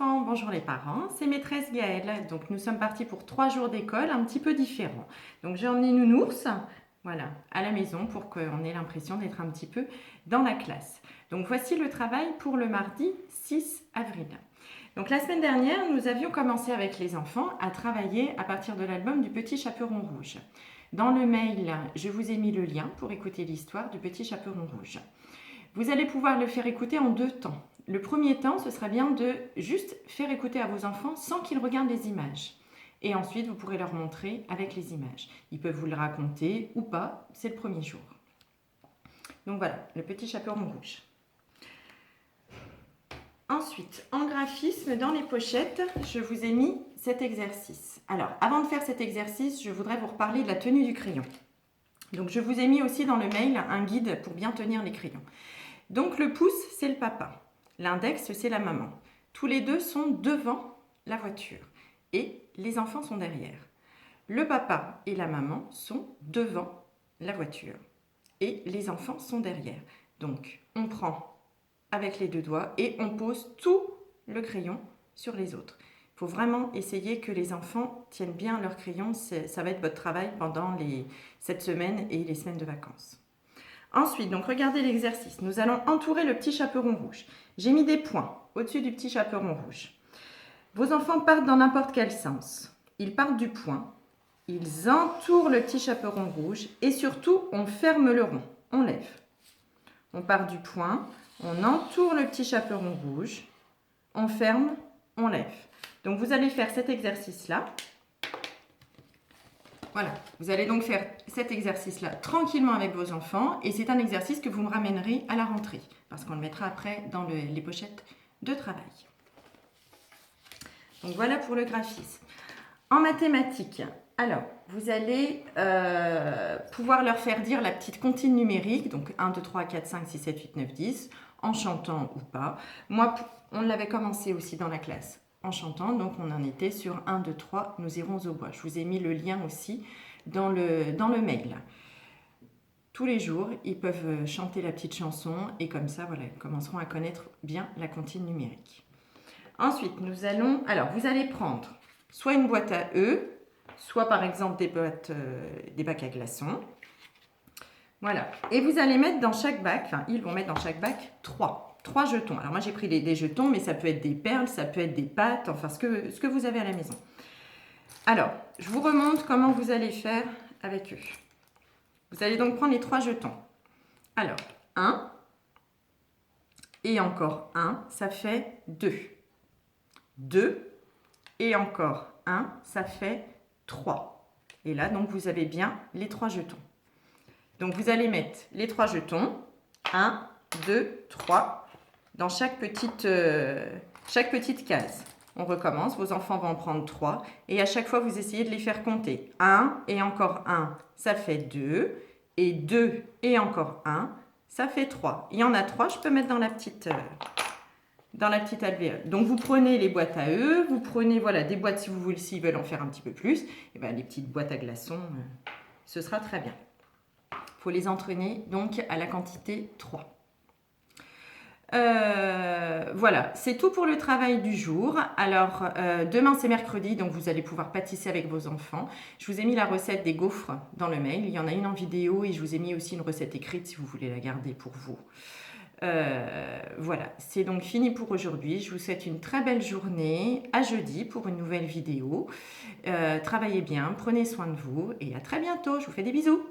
Bonjour les parents, c'est maîtresse Gaëlle. Donc nous sommes partis pour 3 jours d'école un petit peu différents. Donc j'ai emmené Nounours, voilà, à la maison pour qu'on ait l'impression d'être un petit peu dans la classe. Donc voici le travail pour le mardi 6 avril. Donc la semaine dernière, nous avions commencé avec les enfants à travailler à partir de l'album du Petit Chaperon Rouge. Dans le mail, je vous ai mis le lien pour écouter l'histoire du Petit Chaperon Rouge. Vous allez pouvoir le faire écouter en 2 temps. Le premier temps, ce sera bien de juste faire écouter à vos enfants sans qu'ils regardent les images. Et ensuite, vous pourrez leur montrer avec les images. Ils peuvent vous le raconter ou pas, c'est le premier jour. Donc voilà, le Petit Chaperon Rouge. Ensuite, en graphisme, dans les pochettes, je vous ai mis cet exercice. Alors, avant de faire cet exercice, je voudrais vous reparler de la tenue du crayon. Donc, je vous ai mis aussi dans le mail un guide pour bien tenir les crayons. Donc, le pouce, c'est le papa. L'index, c'est la maman. Tous les deux sont devant la voiture et les enfants sont derrière. Le papa et la maman sont devant la voiture et les enfants sont derrière. Donc, on prend avec les 2 doigts et on pose tout le crayon sur les autres. Il faut vraiment essayer que les enfants tiennent bien leur crayon. Ça va être votre travail pendant cette semaine et les semaines de vacances. Ensuite, donc regardez l'exercice. Nous allons entourer le petit chaperon rouge. J'ai mis des points au-dessus du petit chaperon rouge. Vos enfants partent dans n'importe quel sens. Ils partent du point, ils entourent le petit chaperon rouge et surtout, on ferme le rond, on lève. On part du point, on entoure le petit chaperon rouge, on ferme, on lève. Donc vous allez faire cet exercice-là. Voilà, vous allez donc faire cet exercice-là tranquillement avec vos enfants et c'est un exercice que vous me ramènerez à la rentrée parce qu'on le mettra après dans les pochettes de travail. Donc voilà pour le graphisme. En mathématiques, alors vous allez pouvoir leur faire dire la petite comptine numérique, donc 1, 2, 3, 4, 5, 6, 7, 8, 9, 10, en chantant ou pas. Moi, on l'avait commencé aussi dans la classe en chantant, donc on en était sur 1, 2, 3, nous irons au bois. Je vous ai mis le lien aussi dans le mail. Tous les jours, ils peuvent chanter la petite chanson et comme ça, voilà, ils commenceront à connaître bien la comptine numérique. Ensuite, vous allez prendre soit une boîte à œufs, soit par exemple des bacs à glaçons. Voilà. Et vous allez mettre dans chaque bac, ils vont mettre dans chaque bac 3 jetons. Alors moi j'ai pris des jetons, mais ça peut être des perles, ça peut être des pâtes, enfin ce que vous avez à la maison. Alors, je vous remontre comment vous allez faire avec eux. Vous allez donc prendre les 3 jetons. Alors, 1 et encore 1, ça fait 2. 2 et encore 1, ça fait 3. Et là, donc, vous avez bien les 3 jetons. Donc, vous allez mettre les 3 jetons, 1, 2, 3, dans chaque petite case. On recommence, vos enfants vont en prendre 3 et à chaque fois, vous essayez de les faire compter. 1 et encore 1, ça fait 2. Et 2 et encore 1, ça fait 3. Il y en a 3, je peux mettre dans la petite alvéole. Donc, vous prenez les boîtes à œufs, vous prenez des boîtes si vous voulez, s'ils veulent en faire un petit peu plus. Et bien, les petites boîtes à glaçons, ce sera très bien. Il faut les entraîner donc à la quantité 3. Voilà, c'est tout pour le travail du jour. Alors, demain c'est mercredi, donc vous allez pouvoir pâtisser avec vos enfants. Je vous ai mis la recette des gaufres dans le mail. Il y en a une en vidéo et je vous ai mis aussi une recette écrite si vous voulez la garder pour vous. Voilà, c'est donc fini pour aujourd'hui. Je vous souhaite une très belle journée. À jeudi pour une nouvelle vidéo. Travaillez bien, prenez soin de vous et à très bientôt. Je vous fais des bisous.